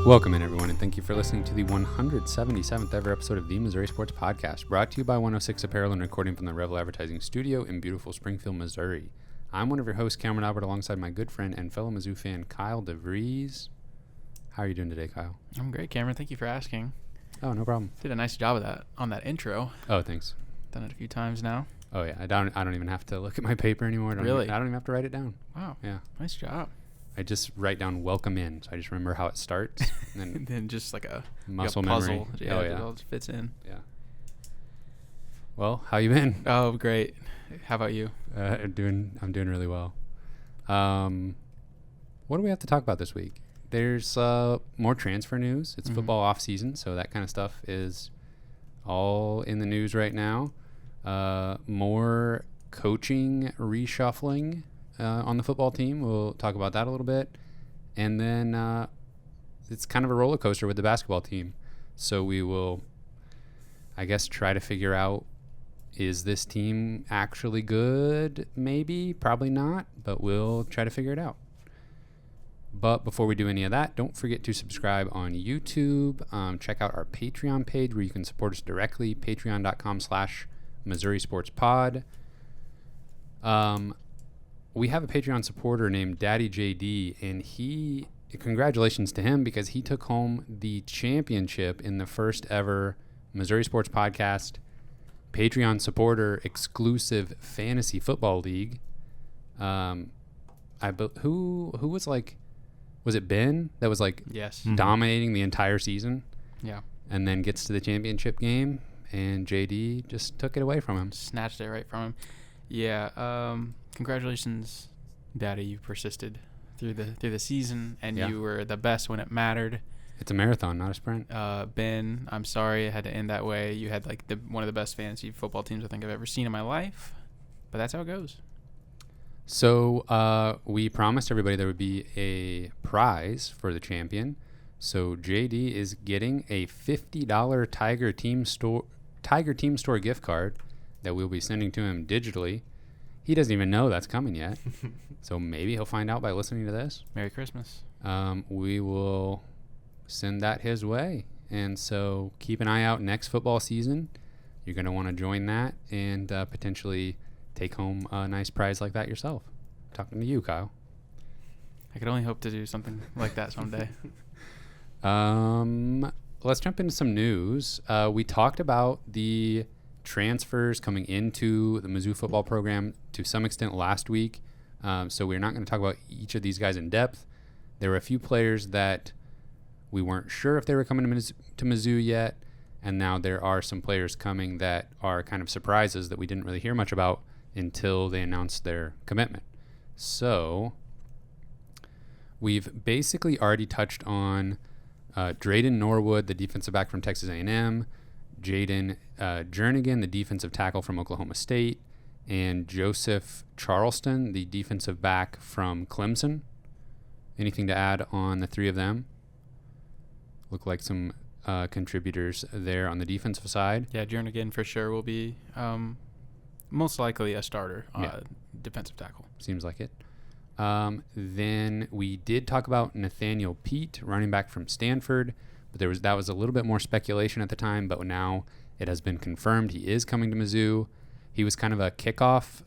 Welcome in, everyone, and thank you for listening to the 177th ever episode of the Missouri Sports Podcast, brought to you by 106 Apparel and recording from the Revel Advertising Studio in beautiful Springfield, Missouri. I'm one of your hosts, Cameron Albert, alongside my good friend and fellow Mizzou fan, Kyle DeVries. How are you doing today, Kyle? I'm great, Cameron. Thank you for asking. Oh, no problem. Did a nice job of that on that intro. Oh, thanks. Done it a few times now. Oh, yeah. I don't even have to look at my paper anymore. Really? I don't even have to write it down. Wow. Yeah. Nice job. I just write down welcome in, so I just remember how it starts. And then just like a muscle puzzle. memory. Yeah, Oh, it yeah. all just fits in. Yeah. Well, how you been? Oh, great. How about you? I'm doing really well. What do we have to talk about this week? There's more transfer news. It's football off season, so that kind of stuff is all in the news right now. More coaching reshuffling on the football team. We'll talk about that a little bit. And then it's kind of a roller coaster with the basketball team. So we will, I guess, try to figure out, is this team actually good? Maybe, probably not, but we'll try to figure it out. But before we do any of that, don't forget to subscribe on YouTube. Check out our Patreon page where you can support us directly, patreon.com/Missouri Sports Pod. We have a Patreon supporter named Daddy JD, and congratulations to him because he took home the championship in the first ever Missouri Sports Podcast Patreon supporter exclusive fantasy football league. Who was like, was it Ben that was like Yes. dominating the entire season? Yeah. And then gets to the championship game and JD just took it away from him. Snatched it right from him. Yeah. Congratulations, Daddy. You persisted through the season, and you were the best when it mattered. It's a marathon, not a sprint. Ben, I'm sorry it had to end that way. You had like one of the best fantasy football teams I think I've ever seen in my life, but that's how it goes. So we promised everybody there would be a prize for the champion. So JD is getting a $50 Tiger Team Store gift card that we'll be sending to him digitally. He doesn't even know that's coming yet. So maybe he'll find out by listening to this. Merry Christmas. We will send that his way. And so keep an eye out next football season. You're going to want to join that and potentially take home a nice prize like that yourself. I'm talking to you, Kyle. I could only hope to do something like that someday. Let's jump into some news. We talked about the transfers coming into the Mizzou football program to some extent last week. So we're not going to talk about each of these guys in depth. There were a few players that we weren't sure if they were coming to Mizzou yet. And now there are some players coming that are kind of surprises that we didn't really hear much about until they announced their commitment. So we've basically already touched on Drayden Norwood, the defensive back from Texas A&M, Jaden Jernigan, the defensive tackle from Oklahoma State, and Joseph Charleston, the defensive back from Clemson. Anything to add on the three of them? Look like some contributors there on the defensive side. Yeah, Jernigan for sure will be most likely a starter, defensive tackle. Seems like it. Then we did talk about Nathaniel Pete, running back from Stanford, but that was a little bit more speculation at the time, but now it has been confirmed he is coming to Mizzou. He was kind of a kickoff,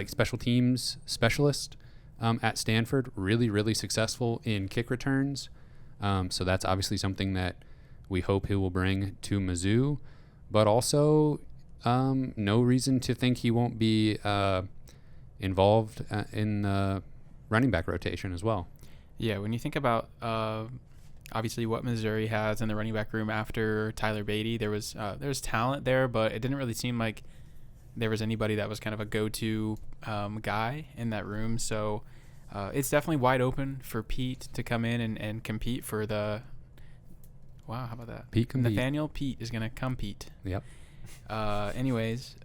special teams specialist at Stanford, really, really successful in kick returns. So that's obviously something that we hope he will bring to Mizzou, but also no reason to think he won't be involved in the running back rotation as well. Yeah, when you think about obviously what Missouri has in the running back room after Tyler Beatty, there was talent there, but it didn't really seem like there was anybody that was kind of a go-to guy in that room. So it's definitely wide open for Pete to come in and compete for the – wow, how about that? Pete compete. Nathaniel Pete is going to compete. Yep. Anyways,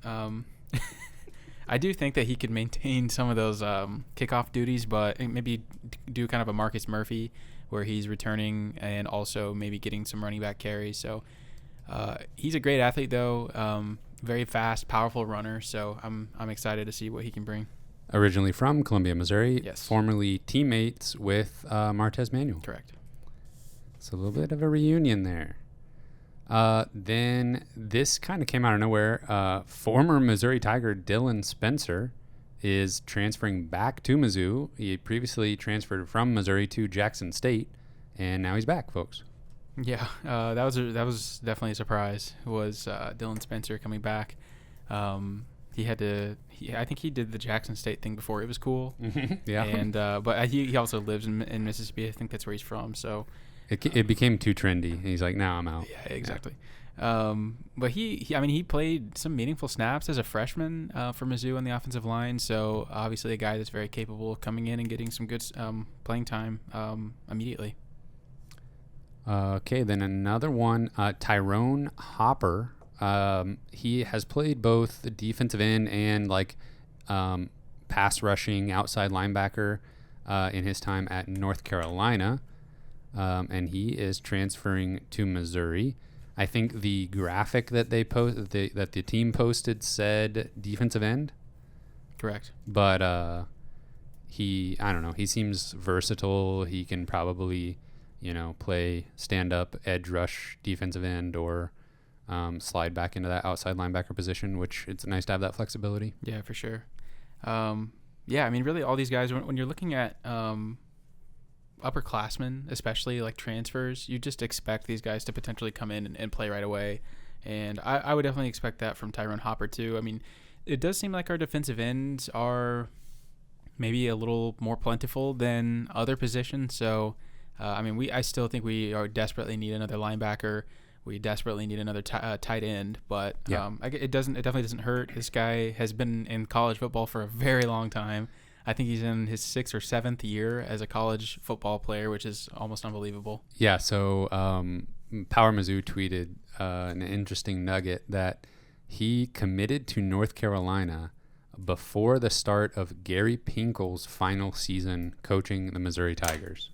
I do think that he could maintain some of those kickoff duties, but maybe do kind of a Marcus Murphy where he's returning and also maybe getting some running back carries. So he's a great athlete, though, very fast, powerful runner. So I'm excited to see what he can bring. Originally from Columbia, Missouri, Yes. Formerly teammates with Martez Manuel. Correct. It's a little bit of a reunion there. Then this kind of came out of nowhere. Former Missouri Tiger Dylan Spencer is transferring back to Mizzou. He previously transferred from Missouri to Jackson State, and now he's back, folks. Yeah, that was definitely a surprise. Was Dylan Spencer coming back? I think he did the Jackson State thing before. It was cool. Yeah. And but he also lives in Mississippi. I think that's where he's from. So it became too trendy. And he's like, now I'm out. Yeah, exactly. But he played some meaningful snaps as a freshman for Mizzou on the offensive line. So obviously a guy that's very capable of coming in and getting some good playing time immediately. Okay, then another one, Tyrone Hopper. He has played both the defensive end and pass rushing outside linebacker in his time at North Carolina, and he is transferring to Missouri. I think the graphic that that the team posted said defensive end. Correct. But I don't know. He seems versatile. He can probably, play stand-up, edge rush, defensive end, or slide back into that outside linebacker position, which it's nice to have that flexibility. Yeah, for sure. Really all these guys, when you're looking at upperclassmen, especially like transfers, you just expect these guys to potentially come in and play right away. And I would definitely expect that from Tyrone Hopper too. I mean, it does seem like our defensive ends are maybe a little more plentiful than other positions. So, I still think we desperately need another linebacker. We desperately need another tight end, but it definitely doesn't hurt. This guy has been in college football for a very long time. I think he's in his 6th or 7th year as a college football player, which is almost unbelievable. Yeah. So Power Mizzou tweeted an interesting nugget that he committed to North Carolina before the start of Gary Pinkel's final season coaching the Missouri Tigers,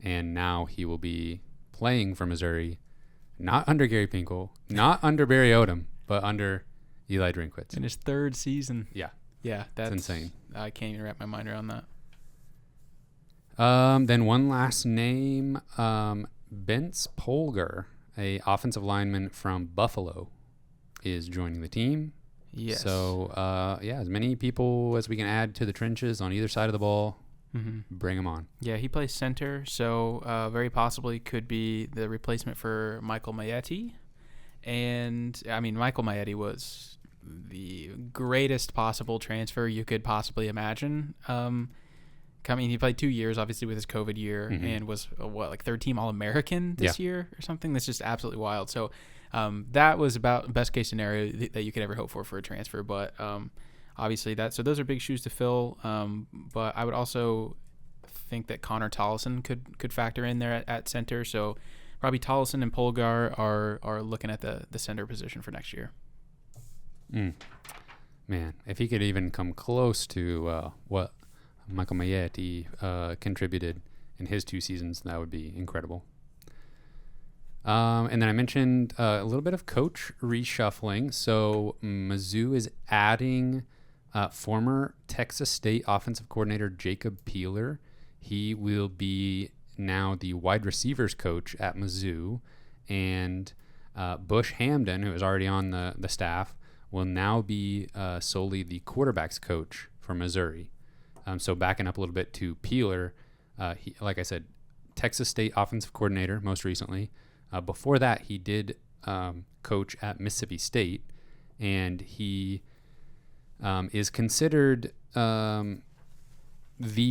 and now he will be playing for Missouri. Not under Gary Pinkel, not under Barry Odom, but under Eli Drinkwitz. In his 3rd season. Yeah. Yeah, that's insane. I can't even wrap my mind around that. Then one last name, Bence Polger, a offensive lineman from Buffalo, is joining the team. Yes. So, as many people as we can add to the trenches on either side of the ball, bring them on. Yeah, he plays center, so very possibly could be the replacement for Michael Maietti. And, Michael Maietti was the greatest possible transfer you could possibly imagine. He played 2 years, obviously, with his COVID year, and was, 3rd team All-American this year or something? That's just absolutely wild. So that was about best case scenario that you could ever hope for a transfer. But obviously, so those are big shoes to fill. But I would also think that Connor Tollison could factor in there at center. So probably Tollison and Polgar are looking at the center position for next year. Man, if he could even come close to what Michael Maietti contributed in his 2 seasons, that would be incredible. And then I mentioned a little bit of coach reshuffling. So Mizzou is adding former Texas State offensive coordinator Jacob Peeler. He will be now the wide receivers coach at Mizzou. And Bush Hamden, who is already on the staff, will now be solely the quarterbacks coach for Missouri. So backing up a little bit to Peeler, he, like I said, Texas State offensive coordinator most recently. Before that, he did coach at Mississippi State, and he is considered the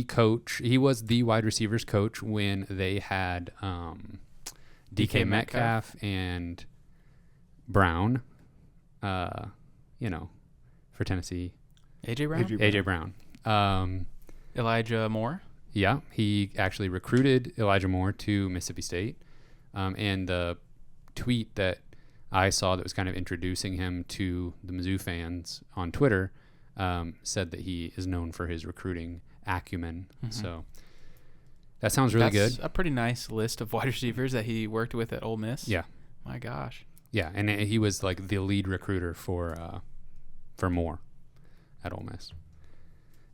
coach. He was the wide receivers coach when they had DK Metcalf and Brown, for Tennessee. AJ Brown. Elijah Moore. Yeah, he actually recruited Elijah Moore to Mississippi State. And the tweet that I saw that was kind of introducing him to the Mizzou fans on Twitter said that he is known for his recruiting acumen. So that sounds really good. That's a pretty nice list of wide receivers that he worked with at Ole Miss. Yeah. My gosh. Yeah, and he was like the lead recruiter for Moore at Ole Miss.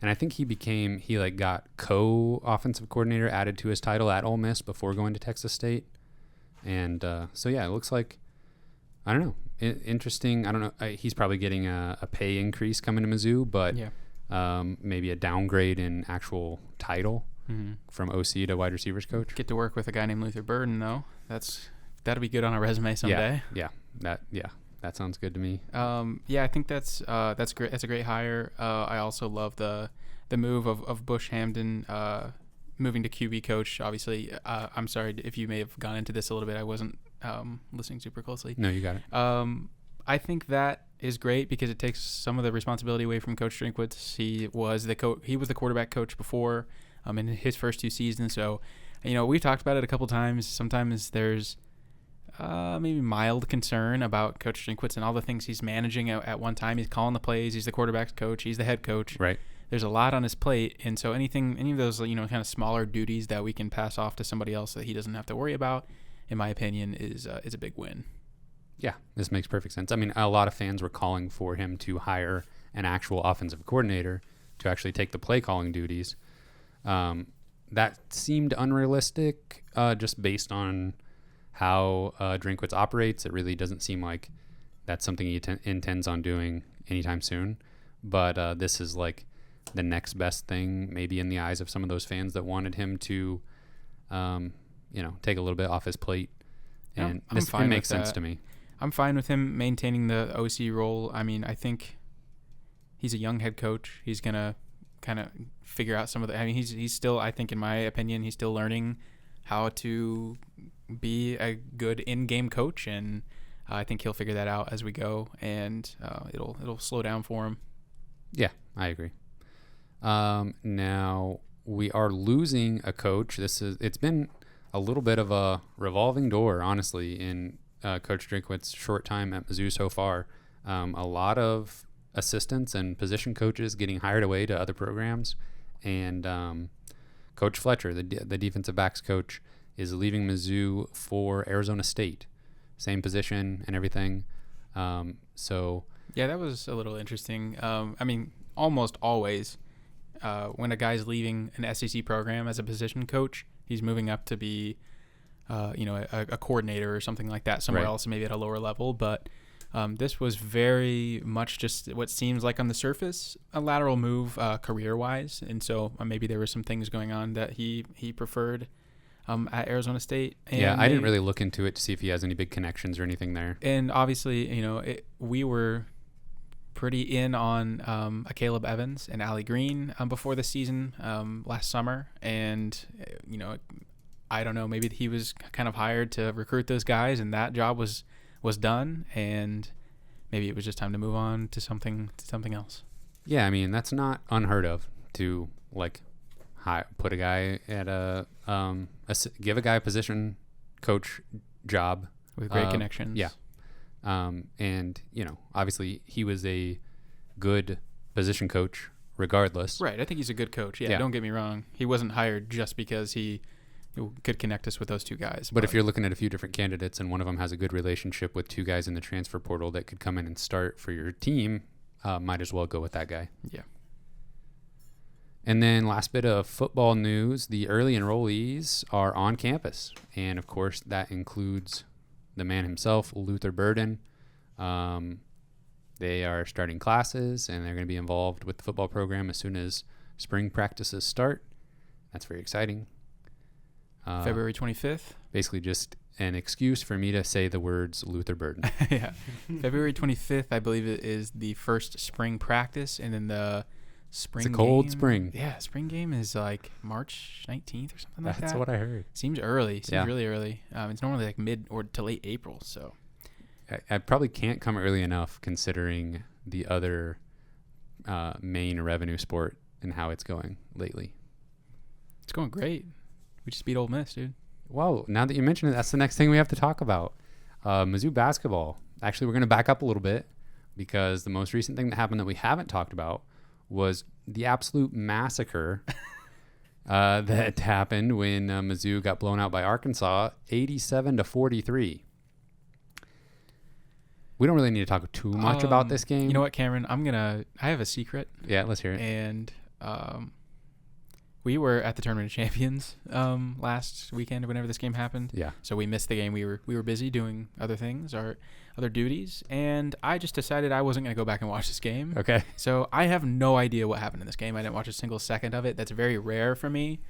And I think he like got co-offensive coordinator added to his title at Ole Miss before going to Texas State. And so, yeah, it looks like, I don't know, interesting. I don't know. He's probably getting a pay increase coming to Mizzou, but maybe a downgrade in actual title from OC to wide receivers coach. Get to work with a guy named Luther Burden, though. That'll be good on a resume someday. Yeah. That sounds good to me. I think that's great. That's a great hire. I also love the move of Bush Hamden moving to QB coach. Obviously, I'm sorry if you may have gone into this a little bit. I wasn't listening super closely. No, you got it. I think that is great because it takes some of the responsibility away from Coach Drinkwitz. He was the quarterback coach before in his first 2 seasons. So, we've talked about it a couple times. Sometimes there's maybe mild concern about Coach Drinkwitz and all the things he's managing at one time. He's calling the plays. He's the quarterback's coach. He's the head coach. Right. There's a lot on his plate, and so any of those kind of smaller duties that we can pass off to somebody else that he doesn't have to worry about, in my opinion, is a big win. Yeah, this makes perfect sense. I mean, a lot of fans were calling for him to hire an actual offensive coordinator to actually take the play calling duties. That seemed unrealistic, just based on how Drinkwitz operates. It really doesn't seem like that's something he intends on doing anytime soon. But this is like the next best thing, maybe in the eyes of some of those fans that wanted him to, take a little bit off his plate. And it makes sense to me. I'm fine with him maintaining the OC role. I mean, I think he's a young head coach. He's gonna kind of figure out some of the. I mean, he's still. I think, in my opinion, he's still learning how to be a good in-game coach, and I think he'll figure that out as we go, and it'll slow down for him. Yeah, I agree. Now we are losing a coach. It's been a little bit of a revolving door, honestly, in Coach Drinkwitz's short time at Mizzou so far. A lot of assistants and position coaches getting hired away to other programs, and Coach Fletcher, the defensive backs coach, is leaving Mizzou for Arizona State. Same position and everything. So yeah, that was a little interesting. I mean, almost always when a guy's leaving an SEC program as a position coach, he's moving up to be a coordinator or something like that somewhere else, maybe at a lower level. But this was very much just what seems like on the surface a lateral move career-wise, and so maybe there were some things going on that he preferred at Arizona State. And I didn't really look into it to see if he has any big connections or anything there. And obviously, we were pretty in on a Caleb Evans and Allie Green before the season last summer, and I don't know, maybe he was kind of hired to recruit those guys, and that job was done, and maybe it was just time to move on to something else. Yeah, I mean, that's not unheard of to put a guy at give a guy a position coach job with great connections. Yeah. And obviously he was a good position coach regardless. Right. I think he's a good coach. Yeah. Don't get me wrong. He wasn't hired just because he could connect us with those two guys. But if you're looking at a few different candidates and one of them has a good relationship with two guys in the transfer portal that could come in and start for your team, might as well go with that guy. Yeah. And then last bit of football news, the early enrollees are on campus. And, of course, that includes the man himself, Luther Burden. They are starting classes, and they're going to be involved with the football program as soon as spring practices start. That's very exciting. February 25th. Basically just an excuse for me to say the words Luther Burden. Yeah. February 25th, I believe it is the first spring practice, and then the spring It's a cold game, spring. Yeah, spring game is like March 19th or something like that. That's what I heard. Seems early. Seems really early. It's normally like mid or to late April, so. I probably can't come early enough considering the other main revenue sport and how it's going lately. It's going great. We just beat Ole Miss, dude. Whoa, now that you mention it, that's the next thing we have to talk about. Mizzou basketball. Actually, we're going to back up a little bit because the most recent thing that happened that we haven't talked about was the absolute massacre that happened when Mizzou got blown out by Arkansas, 87-43. We don't really need to talk too much about this game. You know what, Cameron? I have a secret. Yeah, let's hear it. And we were at the Tournament of Champions last weekend, whenever this game happened. Yeah. So we missed the game. We were busy doing other things, our other duties, and I just decided I wasn't going to go back and watch this game. Okay. So I have no idea what happened in this game. I didn't watch a single second of it. That's very rare for me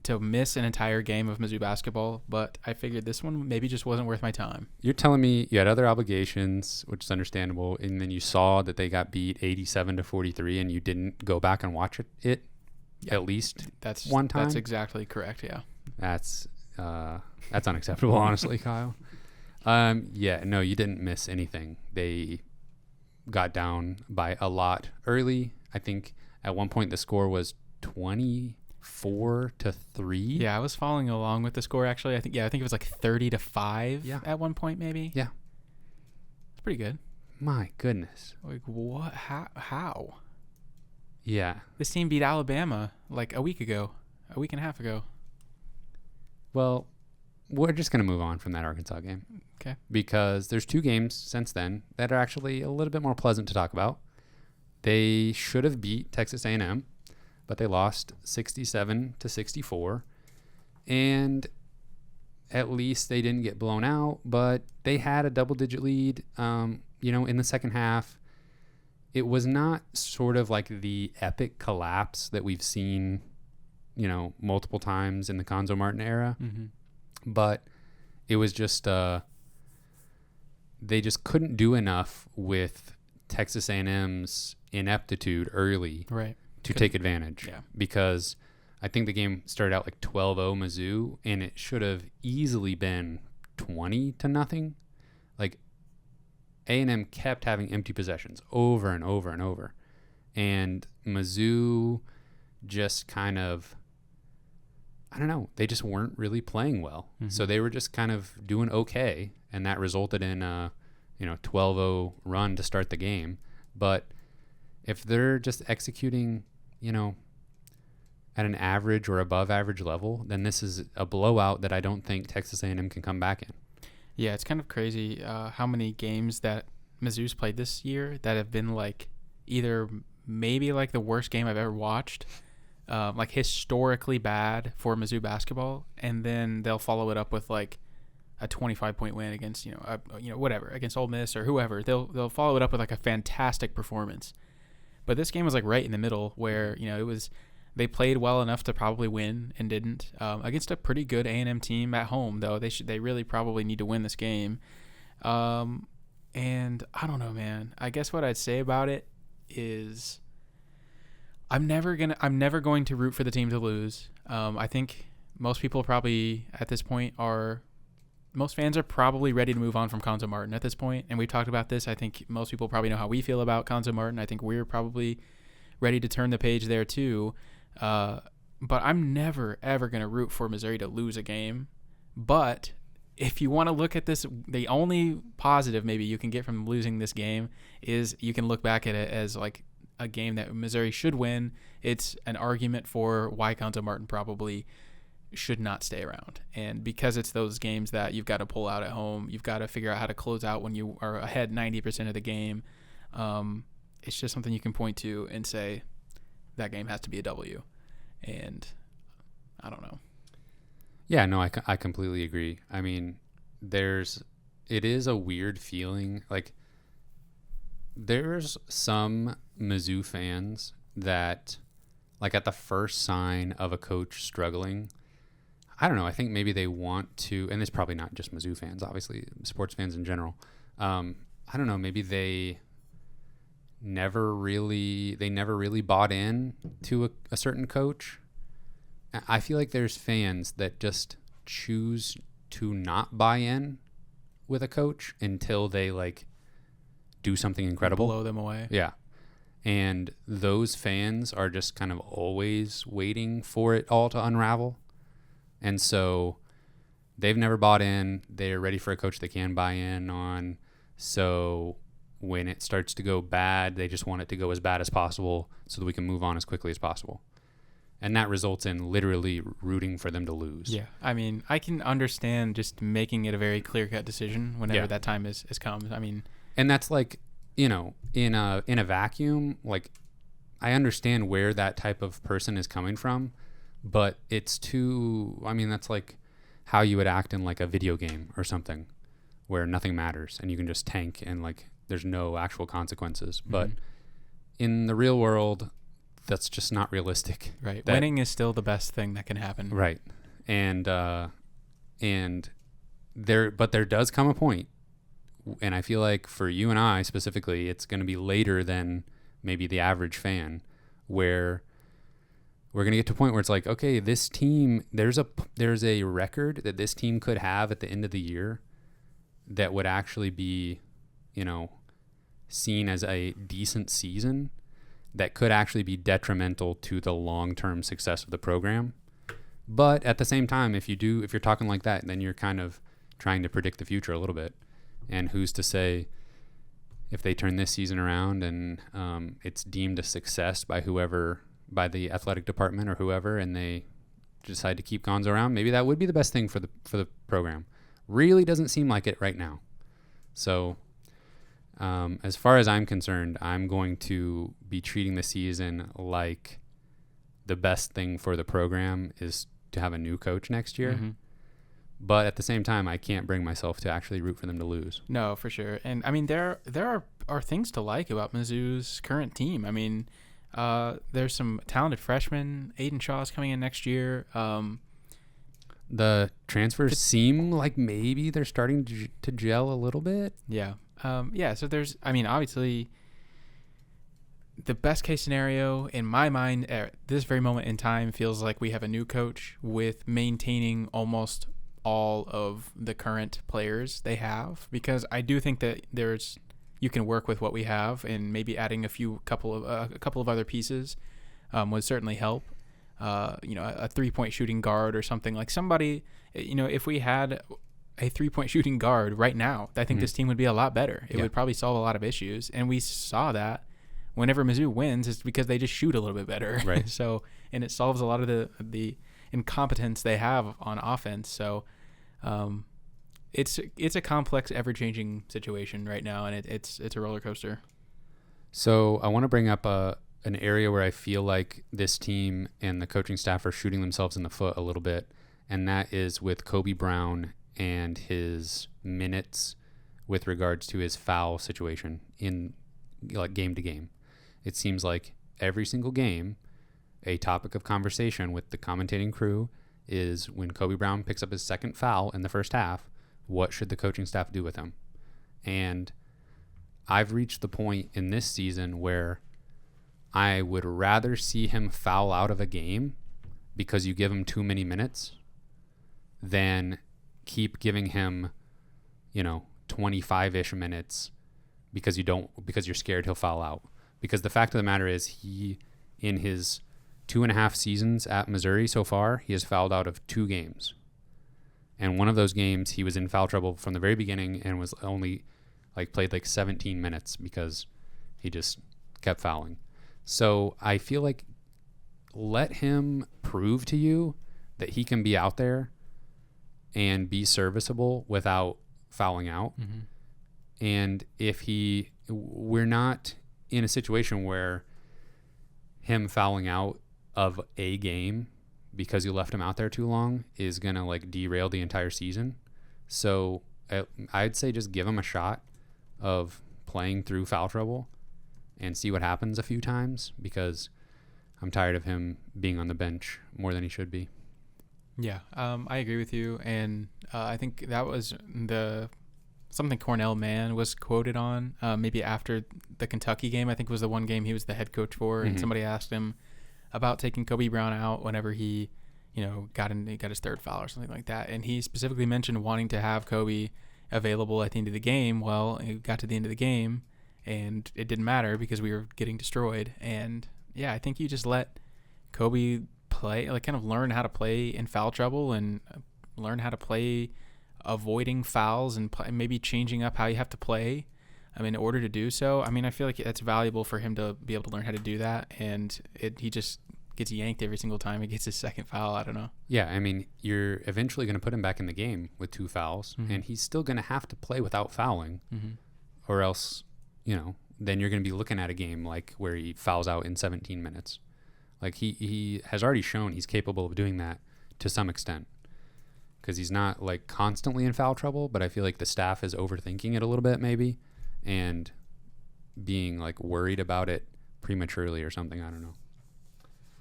to miss an entire game of Mizzou basketball, but I figured this one maybe just wasn't worth my time. You're telling me you had other obligations, which is understandable, and then you saw that they got beat 87-43, and you didn't go back and watch it at least one time? That's exactly correct, yeah. That's unacceptable, honestly, Kyle. Yeah, no, you didn't miss anything. They got down by a lot early. I think at one point the score was 24-3. Yeah, I was following along with the score, actually. I think it was like 30-5 at one point, maybe. Yeah. It's pretty good. My goodness. Like, what? How? Yeah. This team beat Alabama like a week and a half ago. Well, we're just going to move on from that Arkansas game. Okay. Because there's two games since then that are actually a little bit more pleasant to talk about. They should have beat Texas A&M, but they lost 67-64. And at least they didn't get blown out, but they had a double-digit lead, in the second half. It was not sort of like the epic collapse that we've seen, multiple times in the Konzo Martin era. Mm-hmm. But it was just they just couldn't do enough with Texas A&M's ineptitude early to take advantage. Yeah. Because I think the game started out like 12-0 Mizzou, and it should have easily been 20-0. Like, A&M kept having empty possessions over and over and over. And Mizzou just kind of, I don't know, they just weren't really playing well. Mm-hmm. So they were just kind of doing okay, and that resulted in a 12-0 run to start the game. But if they're just executing, at an average or above average level, then this is a blowout that I don't think Texas A&M can come back in. Yeah, it's kind of crazy how many games that Mizzou's played this year that have been like either maybe like the worst game I've ever watched, like historically bad for Mizzou basketball, and then they'll follow it up with like a 25-point win against whatever, against Ole Miss or whoever. They'll follow it up with like a fantastic performance. But this game was like right in the middle where it was. They played well enough to probably win and didn't against a pretty good A&M team at home, though. They really probably need to win this game. And I don't know, man. I guess what I'd say about it is I'm never going to root for the team to lose. I think most people probably at this point most fans are probably ready to move on from Konzo Martin at this point. And we've talked about this. I think most people probably know how we feel about Konzo Martin. I think we're probably ready to turn the page there too. But I'm never, ever going to root for Missouri to lose a game. But if you want to look at this, the only positive maybe you can get from losing this game is you can look back at it as like a game that Missouri should win. It's an argument for why Konzo Martin probably should not stay around. And because it's those games that you've got to pull out at home, you've got to figure out how to close out when you are ahead 90% of the game. It's just something you can point to and say, that game has to be a W. And I don't know. Yeah, no, I completely agree. I mean, it is a weird feeling. Like, there's some Mizzou fans that, like, at the first sign of a coach struggling, I don't know, I think maybe they want to, and it's probably not just Mizzou fans, obviously, sports fans in general. I don't know, maybe they never really bought in to a certain coach. I feel like there's fans that just choose to not buy in with a coach until they like do something incredible, blow them away. Yeah. And those fans are just kind of always waiting for it all to unravel. And so they've never bought in. They're ready for a coach they can buy in on. So when it starts to go bad, they just want it to go as bad as possible so that we can move on as quickly as possible. And that results in literally rooting for them to lose. Yeah. I mean, I can understand just making it a very clear-cut decision whenever that time has come. I mean, and that's like, in a vacuum, like, understand where that type of person is coming from, but it's too, I mean, that's like how you would act in like a video game or something where nothing matters and you can just tank and like there's no actual consequences. But in the real world, that's just not realistic. Right. Winning is still the best thing that can happen. Right. And there does come a point, and I feel like for you and I specifically, it's going to be later than maybe the average fan, where we're going to get to a point where it's like, okay, this team, there's a record that this team could have at the end of the year that would actually be, you know, seen as a decent season that could actually be detrimental to the long-term success of the program. But at the same time, if you're talking like that, then you're kind of trying to predict the future a little bit. And who's to say if they turn this season around and it's deemed a success by the athletic department or whoever, and they decide to keep Gonzo around, maybe that would be the best thing for the program. Really doesn't seem like it right now. So as far as I'm concerned, I'm going to be treating the season like the best thing for the program is to have a new coach next year. Mm-hmm. But at the same time, I can't bring myself to actually root for them to lose. No, for sure. And I mean, there are things to like about Mizzou's current team. I mean, there's some talented freshmen. Aiden Shaw is coming in next year. The transfers seem like maybe they're starting to gel a little bit. Yeah. So there's, I mean, obviously, the best case scenario in my mind at this very moment in time feels like we have a new coach with maintaining almost all of the current players they have, because I do think that you can work with what we have, and maybe adding a couple of other pieces would certainly help. A 3-point shooting guard or something, like somebody, if we had a 3-point shooting guard right now, I think this team would be a lot better. It would probably solve a lot of issues. And we saw that whenever Mizzou wins, it's because they just shoot a little bit better. Right. So, and it solves a lot of the incompetence they have on offense. So, it's a complex, ever-changing situation right now, and it's a roller coaster. So I want to bring up an area where I feel like this team and the coaching staff are shooting themselves in the foot a little bit, and that is with Kobe Brown and his minutes with regards to his foul situation in like game to game. It seems like every single game, a topic of conversation with the commentating crew is when Kobe Brown picks up his second foul in the first half, what should the coaching staff do with him? And I've reached the point in this season where I would rather see him foul out of a game because you give him too many minutes than keep giving him, 25-ish minutes because you're scared he'll foul out. Because the fact of the matter is, he, in his 2.5 seasons at Missouri so far, he has fouled out of 2 games. And one of those games, he was in foul trouble from the very beginning and was only played 17 minutes because he just kept fouling. So I feel like let him prove to you that he can be out there and be serviceable without fouling out. Mm-hmm. And we're not in a situation where him fouling out of a game because you left him out there too long is going to derail the entire season. So I'd say just give him a shot of playing through foul trouble and see what happens a few times, because I'm tired of him being on the bench more than he should be. Yeah, I agree with you. And I think that was something Cornell Mann was quoted on maybe after the Kentucky game. I think was the one game he was the head coach for. Mm-hmm. And somebody asked him about taking Kobe Brown out whenever he got his third foul or something like that. And he specifically mentioned wanting to have Kobe available at the end of the game. Well, it got to the end of the game and it didn't matter because we were getting destroyed. And yeah, I think you just let Kobe play, kind of learn how to play in foul trouble and learn how to play avoiding fouls and maybe changing up how you have to play. In order to do so, I feel like that's valuable for him to be able to learn how to do that. And he just gets yanked every single time he gets his second foul. I don't know. Yeah, you're eventually going to put him back in the game with 2 fouls, mm-hmm. and he's still going to have to play without fouling, mm-hmm. or else, then you're going to be looking at a game like where he fouls out in 17 minutes. Like he has already shown he's capable of doing that to some extent, because he's not like constantly in foul trouble, but I feel like the staff is overthinking it a little bit maybe and being like worried about it prematurely or something. I don't know.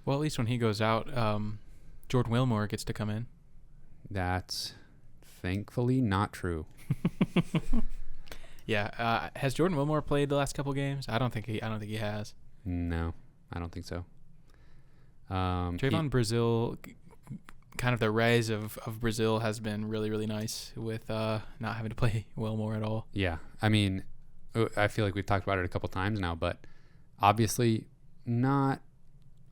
Well, at least when he goes out, Jordan Wilmore gets to come in. That's thankfully not true. Yeah. Has Jordan Wilmore played the last couple games? I don't think he has. No, I don't think so. Trayvon Brazil, kind of the rise of Brazil has been really, really nice with not having to play Wilmore at all. Yeah. I mean, I feel like we've talked about it a couple times now, but obviously not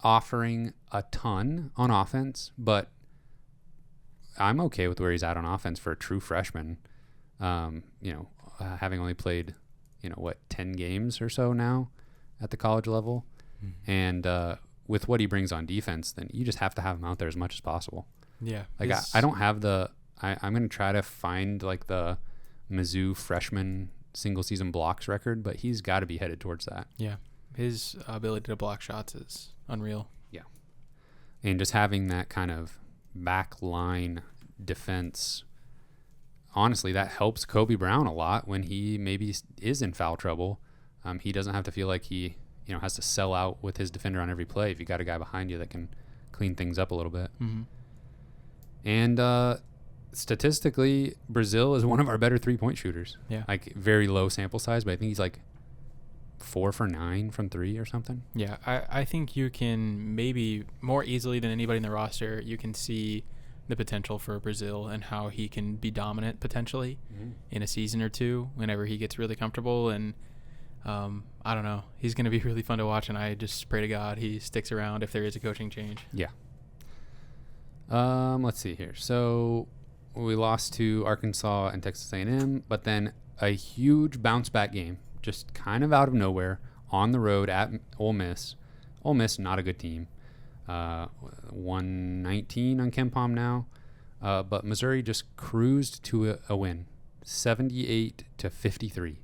offering a ton on offense, but I'm okay with where he's at on offense for a true freshman. Having only played, 10 games or so now at the college level. Mm-hmm. And with what he brings on defense, then you just have to have him out there as much as possible. Yeah. Like I don't have I'm going to try to find like the Mizzou freshman single season blocks record, but he's got to be headed towards that. Yeah. His ability to block shots is unreal. Yeah. And just having that kind of back line defense, honestly, that helps Kobe Brown a lot when he maybe is in foul trouble. He doesn't have to feel like he, has to sell out with his defender on every play if you got a guy behind you that can clean things up a little bit. Mm-hmm. And statistically, Brazil is one of our better 3-point shooters. Yeah. Like very low sample size, but I think he's like 4 for 9 from 3 or something. Yeah, I think you can maybe more easily than anybody in the roster, you can see the potential for Brazil and how he can be dominant potentially in a season or two whenever he gets really comfortable. And I don't know. He's going to be really fun to watch, and I just pray to God he sticks around if there is a coaching change. Yeah. Let's see here. So we lost to Arkansas and Texas A&M, but then a huge bounce-back game, just kind of out of nowhere, on the road at Ole Miss. Ole Miss, not a good team. 119 on Kampom now. But Missouri just cruised to a win, 78-53.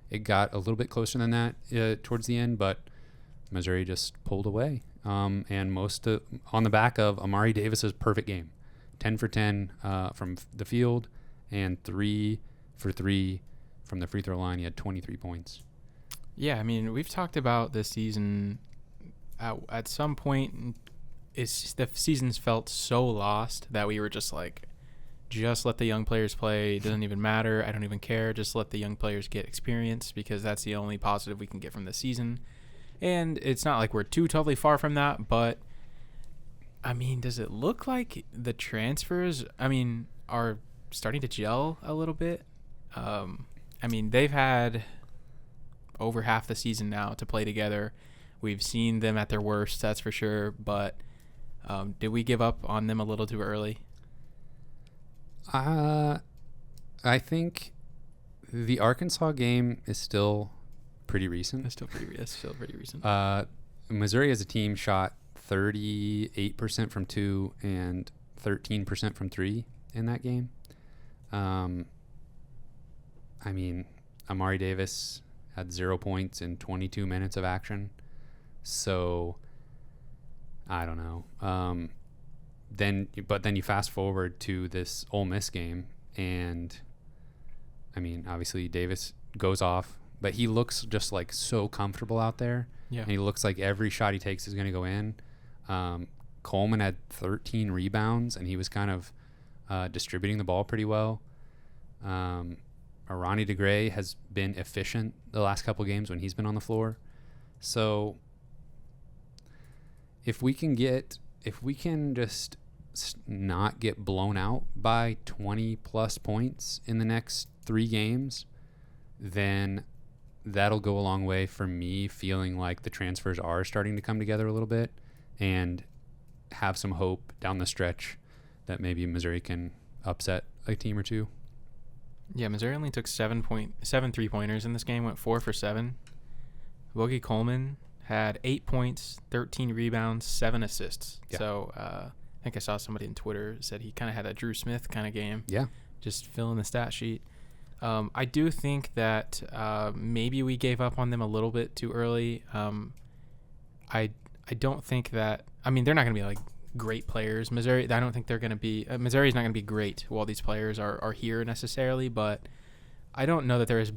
It got a little bit closer than that towards the end, but Missouri just pulled away. And most on the back of Amari Davis's perfect game, 10 for 10 from the field and 3 for 3 from the free throw line. He had 23 points. Yeah, I mean, we've talked about this season. At some point, the season's felt so lost that we were just like, just let the young players play. It doesn't even matter. I don't even care. Just let the young players get experience, because that's the only positive we can get from this season. And it's not like we're too totally far from that, but I mean, does it look like the transfers, are starting to gel a little bit? They've had over half the season now to play together. We've seen them at their worst, that's for sure, but did we give up on them a little too early? I think the Arkansas game is still pretty recent. It's still pretty recent. Missouri as a team shot 38% from 2 and 13% from 3 in that game. Amari Davis had 0 points in 22 minutes of action. So I don't know. Then you fast forward to this Ole Miss game, and obviously Davis goes off, but he looks just like so comfortable out there. Yeah. And he looks like every shot he takes is going to go in. Coleman had 13 rebounds, and he was kind of distributing the ball pretty well. Arani DeGray has been efficient the last couple games when he's been on the floor. So if we can just not get blown out by 20 plus points in the next 3 games, then that'll go a long way for me feeling like the transfers are starting to come together a little bit and have some hope down the stretch that maybe Missouri can upset a team or two. Yeah, Missouri only took 7 3-pointers in this game, went 4 for 7. Boogie Coleman had 8 points, 13 rebounds, 7 assists. Yeah. So I think I saw somebody on Twitter said he kind of had a Drew Smith kind of game. Yeah. Just filling the stat sheet. I do think that maybe we gave up on them a little bit too early. I don't think that. I mean, they're not going to be like great players. Missouri, I don't think they're going to be. Missouri's not going to be great while these players are here necessarily. But I don't know that there is.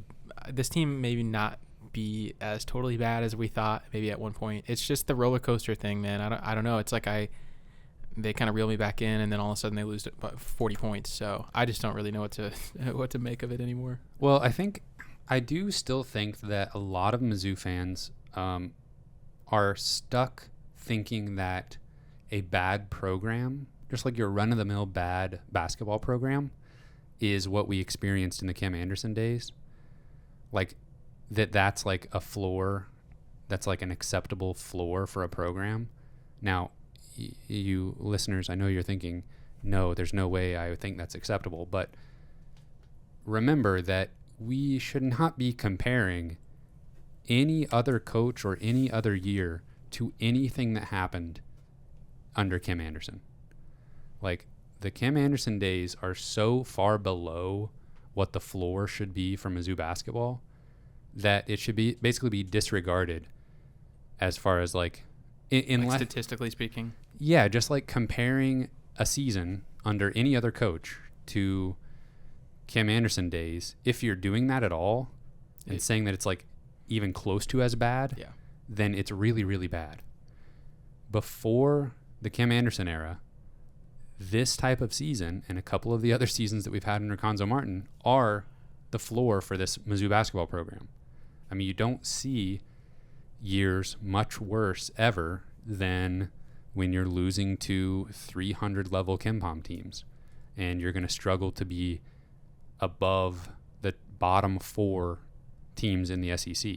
This team maybe not be as totally bad as we thought maybe at one point. It's just the roller coaster thing, man. I don't know. It's like they kind of reel me back in, and then all of a sudden they lose 40 points. So I just don't really know what to make of it anymore. Well, I do still think that a lot of Mizzou fans are stuck thinking that a bad program, just like your run-of-the-mill bad basketball program, is what we experienced in the Cam Anderson days. Like, that's like a floor, that's like an acceptable floor for a program. Now, you listeners, I know you're thinking, no, there's no way I would think that's acceptable. But remember that we should not be comparing any other coach or any other year to anything that happened under Kim Anderson. Like, the Kim Anderson days are so far below what the floor should be for Mizzou basketball that it should be basically be disregarded as far as like statistically speaking. Yeah, just like comparing a season under any other coach to Kim Anderson days, if you're doing that at all and saying that it's like even close to as bad, then it's really, really bad. Before the Kim Anderson era, this type of season and a couple of the other seasons that we've had under Conzo Martin are the floor for this Mizzou basketball program. I mean, you don't see years much worse ever than when you're losing to 300 level Kampom teams and you're going to struggle to be above the bottom 4 teams in the SEC.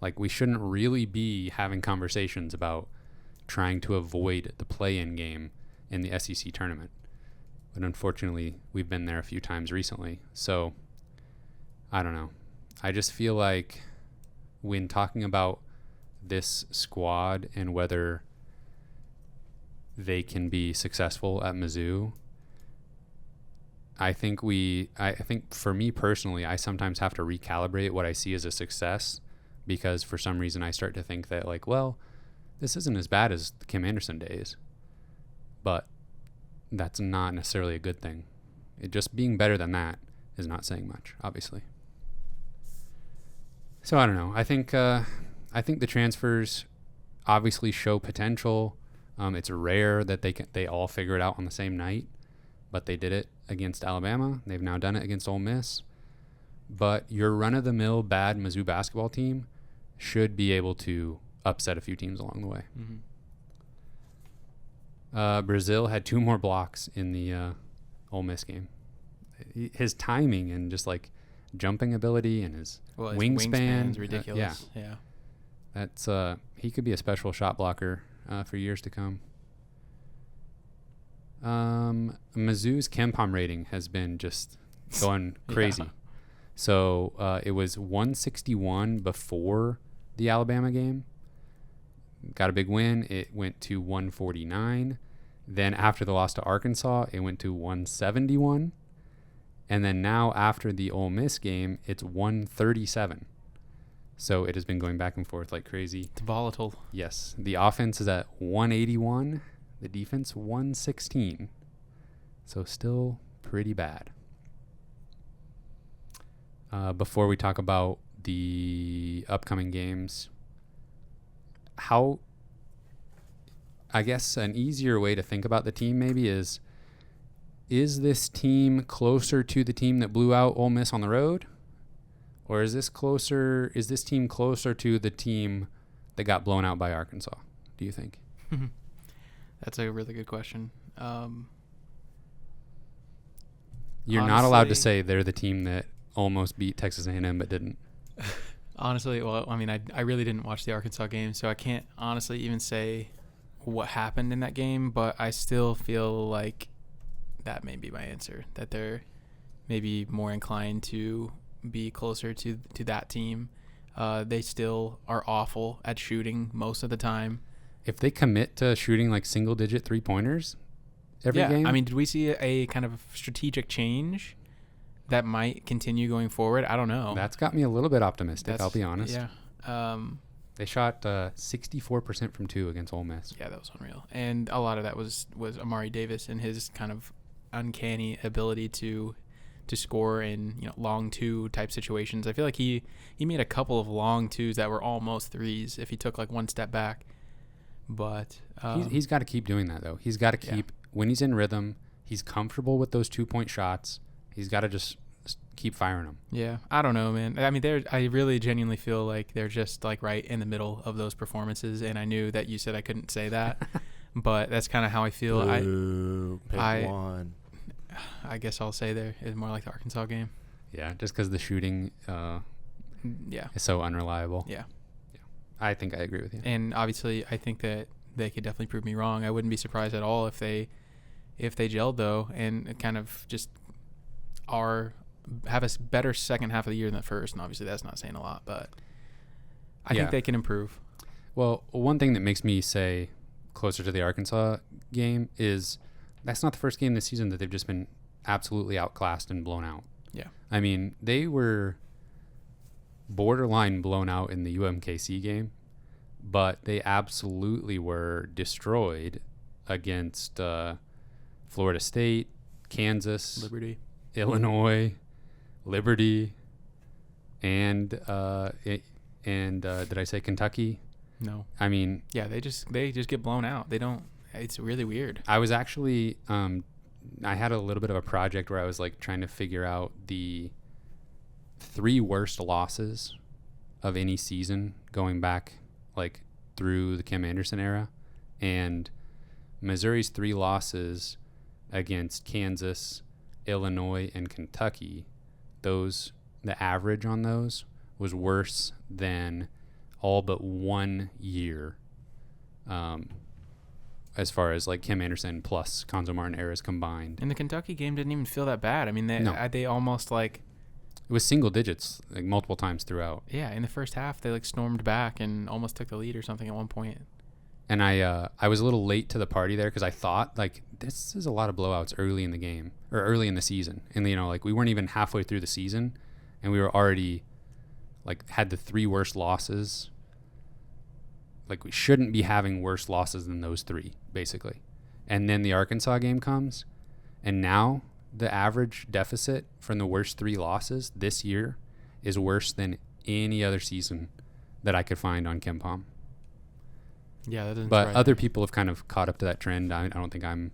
Like, we shouldn't really be having conversations about trying to avoid the play-in game in the SEC tournament. But unfortunately, we've been there a few times recently. So, I don't know. I just feel like when talking about this squad and whether they can be successful at Mizzou, I think for me personally, I sometimes have to recalibrate what I see as a success, because for some reason I start to think that, like, well, this isn't as bad as the Kim Anderson days. But that's not necessarily a good thing. It just being better than that is not saying much, obviously. So I don't know. I think the transfers obviously show potential. It's rare that they all figure it out on the same night, but they did it against Alabama. They've now done it against Ole Miss. But your run-of-the-mill bad Mizzou basketball team should be able to upset a few teams along the way. Mm-hmm. Brazil had 2 more blocks in the Ole Miss game. His timing and just like jumping ability and his wingspan is ridiculous. Yeah. That's he could be a special shot blocker for years to come. Mizzou's Kampom rating has been just going crazy. Yeah. So it was 161 before the Alabama game. Got a big win. It went to 149. Then after the loss to Arkansas, it went to 171. And then now after the Ole Miss game, it's 137. So it has been going back and forth like crazy. It's volatile. Yes. The offense is at 181. The defense 116. So still pretty bad. Before we talk about the upcoming games, I guess an easier way to think about the team maybe is this team closer to the team that blew out Ole Miss on the road? Or is this team closer to the team that got blown out by Arkansas, do you think? That's a really good question. You're not allowed to say they're the team that almost beat Texas A&M but didn't. Honestly, well, I mean, I really didn't watch the Arkansas game, so I can't honestly even say what happened in that game, but I still feel like that may be my answer, that they're maybe more inclined to be closer to that team. They still are awful at shooting most of the time. If they commit to shooting like single-digit three-pointers every game? I mean, did we see a kind of strategic change that might continue going forward. I don't know. That's got me a little bit optimistic, I'll be honest. Yeah. They shot 64% from 2 against Ole Miss. Yeah, that was unreal. And a lot of that was Amari Davis and his kind of uncanny ability to score in long 2 type situations. I feel like he made a couple of long 2s that were almost 3s if he took like one step back. But he's got to keep doing that though. He's got to keep when he's in rhythm. He's comfortable with those 2-point shots. He's got to just keep firing them. Yeah, I don't know, man. I mean, I really genuinely feel like they're just like right in the middle of those performances. And I knew that you said I couldn't say that, but that's kind of how I feel. Pick one. I guess I'll say there is more like the Arkansas game. Yeah, just because the shooting is so unreliable. Yeah. I think I agree with you. And obviously, I think that they could definitely prove me wrong. I wouldn't be surprised at all if they gelled though, and kind of just have a better second half of the year than the first. And obviously, that's not saying a lot, but I think they can improve. Well, one thing that makes me say closer to the Arkansas game is that's not the first game this season that they've just been absolutely outclassed and blown out. Yeah. I mean, they were borderline blown out in the UMKC game, but they absolutely were destroyed against Florida State, Kansas, Liberty, Illinois, Liberty, and did I say Kentucky? No. I mean, yeah, they just get blown out. They don't. It's really weird. I was actually I had a little bit of a project where I was like trying to figure out the 3 worst losses of any season going back like through the Kim Anderson era, and Missouri's 3 losses against Kansas, Illinois, and Kentucky, the average on those was worse than all but 1 year as far as like Kim Anderson plus Konzo Martin eras combined. And the Kentucky game didn't even feel that bad. I mean, they almost like... It was single digits like multiple times throughout. Yeah, in the first half, they like stormed back and almost took the lead or something at one point. And I was a little late to the party there because I thought like this is a lot of blowouts early in the game or early in the season, and like we weren't even halfway through the season, and we were already like had the 3 worst losses. Like we shouldn't be having worse losses than those 3 basically, and then the Arkansas game comes, and now the average deficit from the worst 3 losses this year is worse than any other season that I could find on Kampom. Yeah, that doesn't. But other people have kind of caught up to that trend. I don't think I'm.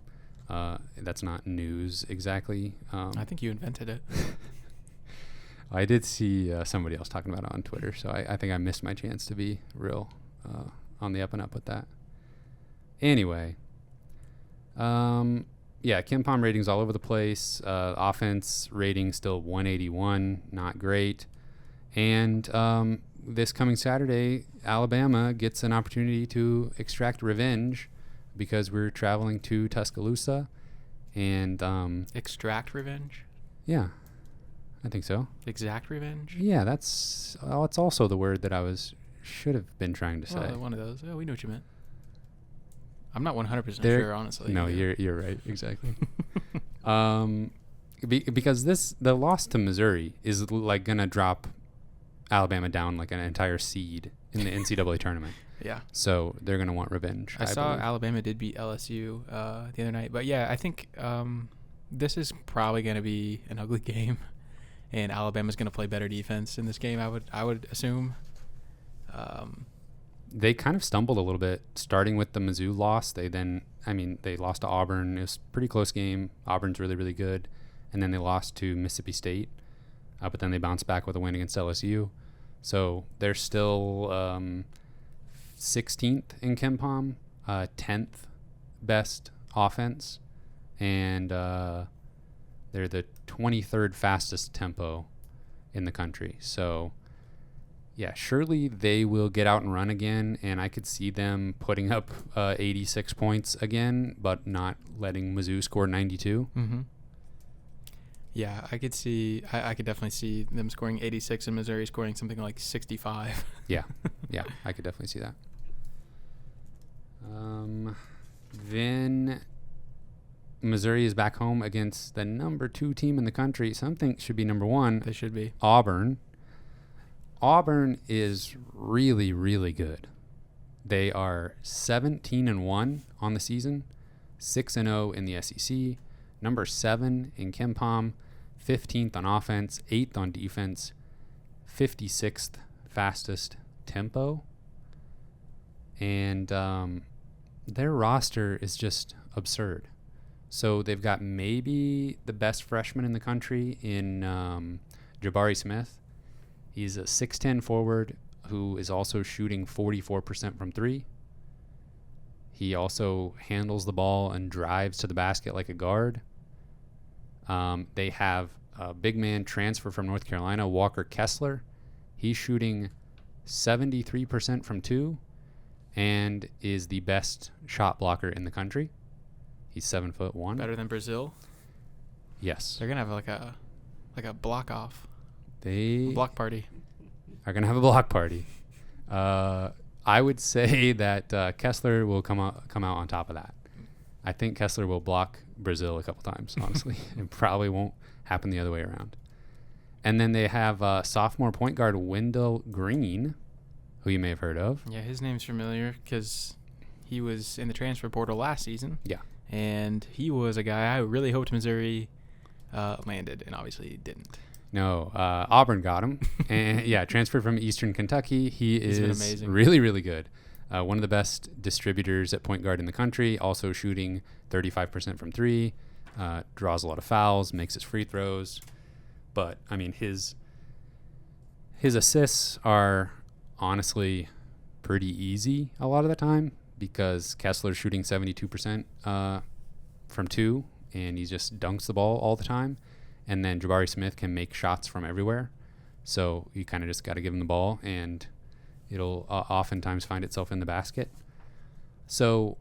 That's not news exactly. I think you invented it. I did see somebody else talking about it on Twitter, so I think I missed my chance to be real on the up and up with that. Anyway, Kampom ratings all over the place. Offense rating still 181, not great. And this coming Saturday, Alabama gets an opportunity to extract revenge because we're traveling to Tuscaloosa. And extract revenge? Yeah, I think so. Exact revenge? Yeah, that's it's also the word that I should have been trying to say. One of those. Oh, we know what you meant. I'm not 100% sure, honestly. No, you're right, exactly. Because the loss to Missouri is like gonna drop Alabama down like an entire seed in the NCAA tournament. Yeah. So they're gonna want revenge. I saw Alabama did beat LSU the other night, but yeah, I think this is probably gonna be an ugly game, and Alabama's gonna play better defense in this game. I would assume. They kind of stumbled a little bit, starting with the Mizzou loss. They lost to Auburn. It was a pretty close game. Auburn's really, really good. And then they lost to Mississippi State. But then they bounced back with a win against LSU. So they're still 16th in Kampom, 10th best offense. And they're the 23rd fastest tempo in the country. So... yeah, surely they will get out and run again, and I could see them putting up 86 points again, but not letting Mizzou score 92. Mm-hmm. Yeah, I could definitely see them scoring 86 and Missouri scoring something like 65. Yeah, I could definitely see that. Then Missouri is back home against the number 2 team in the country. Some think should be number 1. They should be. Auburn. Auburn is really, really good. They are 17-1 on the season, 6-0 in the SEC, number 7 in Kampom, 15th on offense, 8th on defense, 56th fastest tempo. And their roster is just absurd. So they've got maybe the best freshman in the country in Jabari Smith. He's a 6'10 forward who is also shooting 44% from 3. He also handles the ball and drives to the basket like a guard. They have a big man transfer from North Carolina, Walker Kessler. He's shooting 73% from 2 and is the best shot blocker in the country. He's 7'1". Better than Brazil. Yes. They're gonna have like a block off. They Block party. are gonna have a block party. I would say that Kessler will come out on top of that. I think Kessler will block Brazil a couple times, honestly. It probably won't happen the other way around. And then they have sophomore point guard Wendell Greene, who you may have heard of. Yeah, his name's familiar because he was in the transfer portal last season. Yeah. And he was a guy I really hoped Missouri landed, and obviously didn't. No, Auburn got him. And yeah, transferred from Eastern Kentucky. He's been amazing. Really, really good. One of the best distributors at point guard in the country, also shooting 35% from 3, draws a lot of fouls, makes his free throws. But, I mean, his assists are honestly pretty easy a lot of the time because Kessler's shooting 72% from 2, and he just dunks the ball all the time. And then Jabari Smith can make shots from everywhere. So you kind of just got to give him the ball, and it'll oftentimes find itself in the basket. So,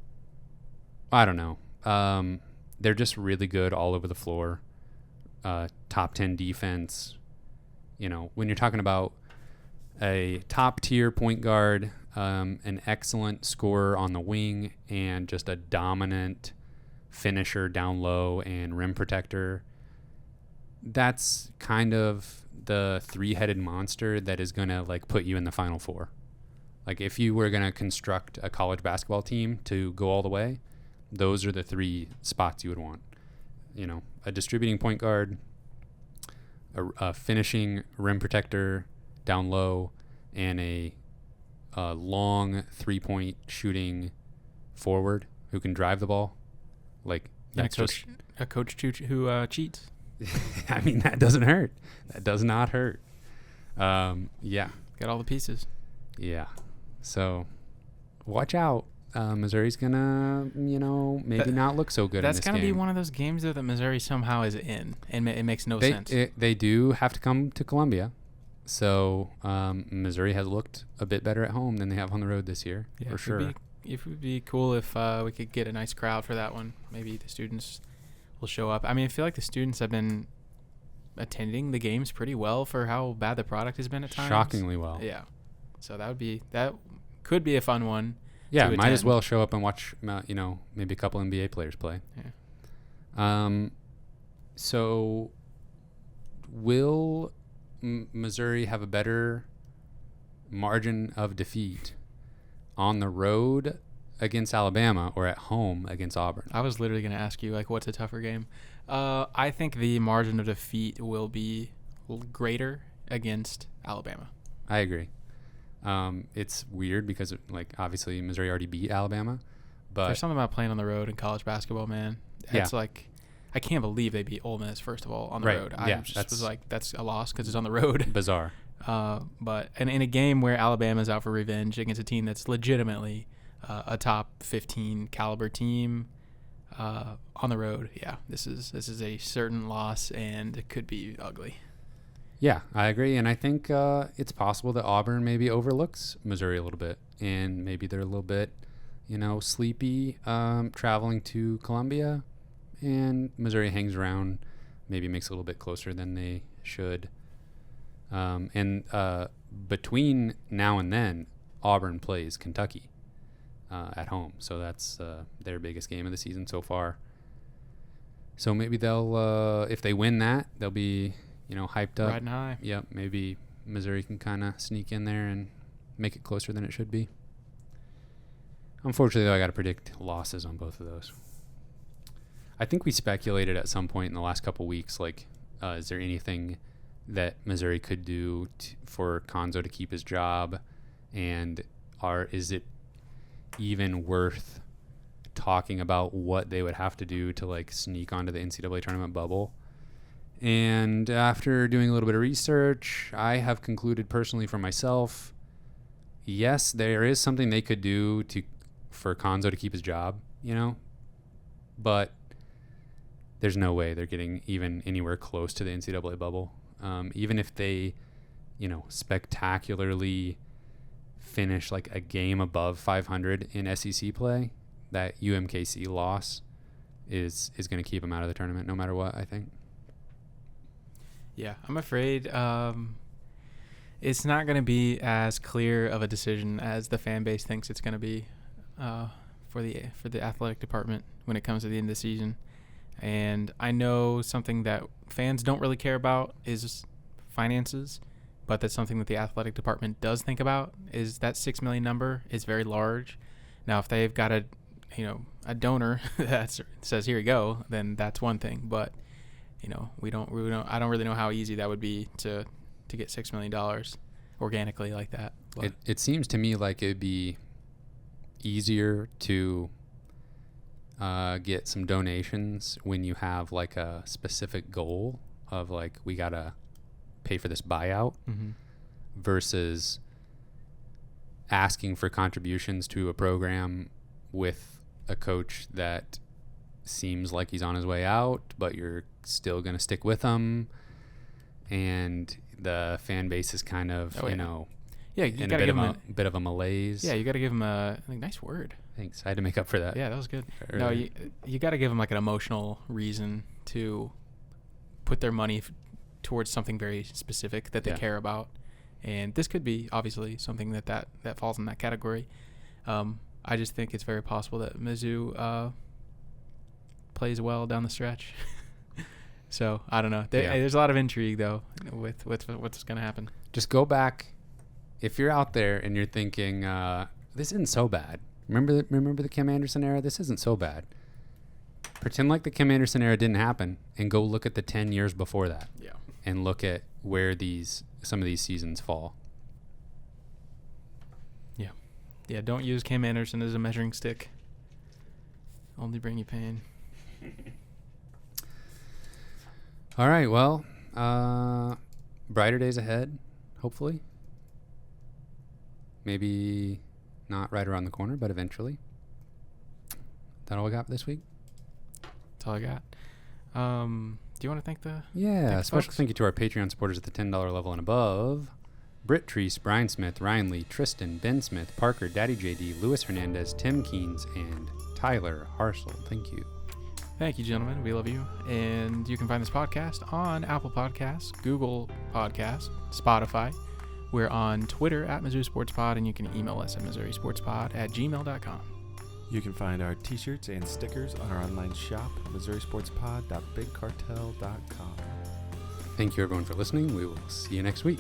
I don't know. They're just really good all over the floor. Top 10 defense. You know, when you're talking about a top-tier point guard, an excellent scorer on the wing, and just a dominant finisher down low and rim protector, that's kind of the 3-headed monster that is going to like put you in the Final Four. Like if you were going to construct a college basketball team to go all the way, those are the 3 spots you would want. You know, a distributing point guard, a finishing rim protector down low, and a long 3-point shooting forward who can drive the ball. Like that's a coach who cheats. I mean, that doesn't hurt. That does not hurt. Yeah. Got all the pieces. Yeah. So watch out. Missouri's going to, maybe not look so good in this game. That's going to be one of those games, though, that Missouri somehow is in, and it makes no sense. They do have to come to Columbia. So Missouri has looked a bit better at home than they have on the road this year, for sure. It would be cool if we could get a nice crowd for that one. Maybe the students will show up. I mean, I feel like the students have been attending the games pretty well for how bad the product has been at times. Shockingly well. Yeah. So that could be a fun one. Yeah, might as well show up and watch, maybe a couple NBA players play. Yeah. So will Missouri have a better margin of defeat on the road against Alabama or at home against Auburn? I was literally going to ask you, what's a tougher game? I think the margin of defeat will be greater against Alabama. I agree. It's weird because, obviously Missouri already beat Alabama. But there's something about playing on the road in college basketball, man. It's I can't believe they beat Ole Miss, first of all, on the road. I just was like, that's a loss because it's on the road. Bizarre. But in a game where Alabama's out for revenge against a team that's legitimately a top 15 caliber team on the road, this is a certain loss, and it could be ugly. Yeah, I agree, and I think it's possible that Auburn maybe overlooks Missouri a little bit, and maybe they're a little bit, sleepy traveling to Columbia, and Missouri hangs around, maybe makes it a little bit closer than they should. And between now and then, Auburn plays Kentucky at home. So that's their biggest game of the season so far. So maybe they'll, if they win that, they'll be, hyped up. Riding high. Yep. Maybe Missouri can kind of sneak in there and make it closer than it should be. Unfortunately, though, I got to predict losses on both of those. I think we speculated at some point in the last couple weeks, is there anything that Missouri could do for Konzo to keep his job? And is it even worth talking about what they would have to do to sneak onto the NCAA tournament bubble? And after doing a little bit of research, I have concluded personally for myself, yes, there is something they could do for Konzo to keep his job, but there's no way they're getting even anywhere close to the NCAA bubble. Even if they, spectacularly finish a game above 500 in SEC play, that UMKC loss is going to keep them out of the tournament no matter what, I think. Yeah, I'm afraid it's not going to be as clear of a decision as the fan base thinks it's going to be for the athletic department when it comes to the end of the season. And I know something that fans don't really care about is finances, but that's something that the athletic department does think about. Is that $6 million number is very large. Now, if they've got a donor that says here you go, then that's one thing. But I don't really know how easy that would be to get $6 million organically like that. But It seems to me like it'd be easier to get some donations when you have a specific goal of we gotta pay for this buyout, versus asking for contributions to a program with a coach that seems like he's on his way out, but you're still going to stick with him, and the fan base is kind of, you in gotta a give him bit of a malaise. Yeah, you got to give him a nice word. Thanks. I had to make up for that. Yeah, that was good. Earlier. No, you got to give them an emotional reason to put their money towards something very specific that they care about. And this could be obviously something that falls in that category. I just think it's very possible that Mizzou plays well down the stretch. So I don't know. There's a lot of intrigue though with what's going to happen. Just go back. If you're out there and you're thinking, this isn't so bad. Remember the Kim Anderson era? This isn't so bad. Pretend like the Kim Anderson era didn't happen and go look at the 10 years before that. Yeah. And look at where some of these seasons fall. Yeah. Yeah, don't use Kim Anderson as a measuring stick. Only bring you pain. All right, well, brighter days ahead, hopefully. Maybe not right around the corner, but eventually. That all we got for this week? That's all I got. Do you want to thank the special folks? thank you to our Patreon supporters at the $10 level and above. Britt Treese, Brian Smith, Ryan Lee, Tristan, Ben Smith, Parker, Daddy JD, Luis Hernandez, Tim Keens, and Tyler Harsel. Thank you. Thank you, gentlemen. We love you. And you can find this podcast on Apple Podcasts, Google Podcasts, Spotify. We're on Twitter at Mizzou Sports Pod, and you can email us at MissouriSportsPod@gmail.com. You can find our t-shirts and stickers on our online shop, MissouriSportsPod.BigCartel.com. Thank you, everyone, for listening. We will see you next week.